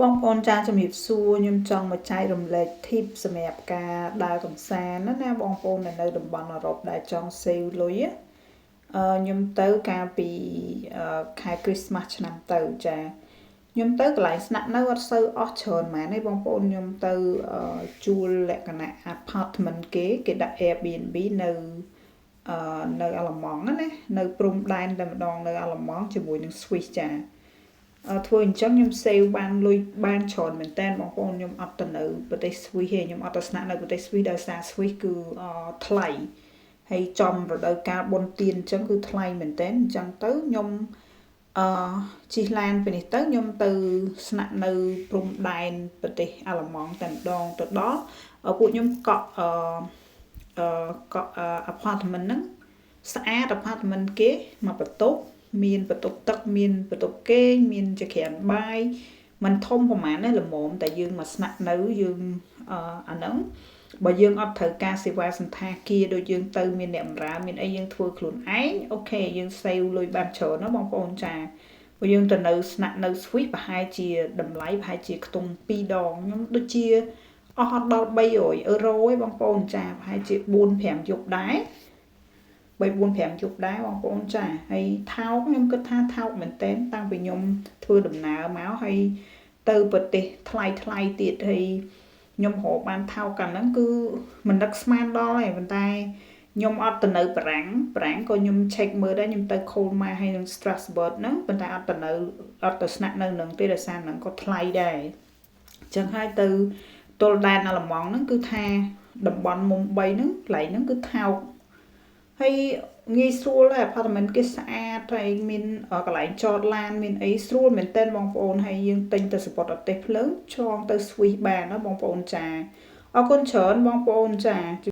បងប្អូនចាជំរាបសួរខ្ញុំចង់មកចែករំលែក tip សម្រាប់ការដើរកម្សាន្តណាបងប្អូននៅតំបន់អឺរ៉ុបដែលចង់ save លុយខ្ញុំទៅកាលពីខែគ្រីស្មាស់ឆ្នាំទៅចាខ្ញុំទៅកន្លែងស្នាក់នៅអត់សូវអស់ច្រើនហ្មងទេបងប្អូនខ្ញុំទៅជួលលក្ខណៈ apartment គេដាក់ Airbnb នៅអាល្លឺម៉ង់ណានៅព្រំដែនតែម្ដងនៅអាល្លឺម៉ង់ជាមួយនឹង Swiss ចាធ្វើអញ្ចឹងខ្ញុំ save បានលុយបានច្រើនមែនតើបងប្អូនខ្ញុំអត់ទៅនៅប្រទេស Swiss ទេខ្ញុំអត់ទៅស្នាក់នៅប្រទេស Swiss ដោយសារ Swiss គឺថ្លៃហើយចំរដូវកាលបុណ្យទានអញ្ចឹងគឺថ្លៃមែនតើអញ្ចឹងទៅខ្ញុំជិះឡានពីនេះទៅខ្ញុំទៅស្នាក់នៅព្រំដែនប្រទេសអាល្លឺម៉ង់តែម្ដងទៅដល់ពួកខ្ញុំកក់apartment ហ្នឹងស្អាត apartment គេមកបន្ទប់មានបន្ទប់ទឹកមានបន្ទប់គេងមានចក្រានបាយมันធំប្រហែលណាល្មមតែយើងមកស្នាក់នៅយើងអាហ្នឹងបើយើងអត់ត្រូវការសេវាសន្តាគារដូចយើងទៅមានអ្នកបម្រើមានអីយើងធ្វើខ្លួនឯងអូខេយើង save លុយបានច្រើនណាបងប្អូនចាបើយើងទៅនៅស្នាក់នៅ Swiss ប្រហែលជាតម្លៃប្រហែលជាខ្ទង់2ដងខ្ញុំដូចជាអស់ដល់300អឺរ៉ូឯងបងប្អូនចាប្រហែលជា4-5យប់ដែរ3-4-5យប់ដែរបងប្អូនចាហើយថោកខ្ញុំគិតថាថោកមែនតើតាំងពីខ្ញុំធ្វើដំណើរមកហើយទៅប្រទេសថ្លៃទៀតហើយខ្ញុំរកបានថោកកាលហ្នឹងគឺមិននឹកស្មានដល់ទេប៉ុន្តែខ្ញុំអត់ទៅនៅប្រាំងក៏ខ្ញុំ check មើលដែរខ្ញុំទៅ Colmar ហើយនឹង Strasbourg ហ្នឹងប៉ុន្តែអត់ទៅស្នាក់នៅនឹងទេដោយសារហ្នឹងក៏ថ្លៃដែរអញ្ចឹងហើយទៅទល់ដែនអាល្លឺម៉ង់ហ្នឹងគឺថាតំបន់មុំ3ហ្នឹងកន្លែងហ្នឹងគឺថោកហើយងាយស្រួលដែរ apartment គេស្អាតហើយមានកន្លែងចតឡានមានអីស្រួលមែនតើបងប្អូនហើយយើងទិញទៅសំពត់អទេសភ្លើងឆ្លងទៅ Swiss បានណាបងប្អូនចាអរគុណច្រើនបងប្អូនចា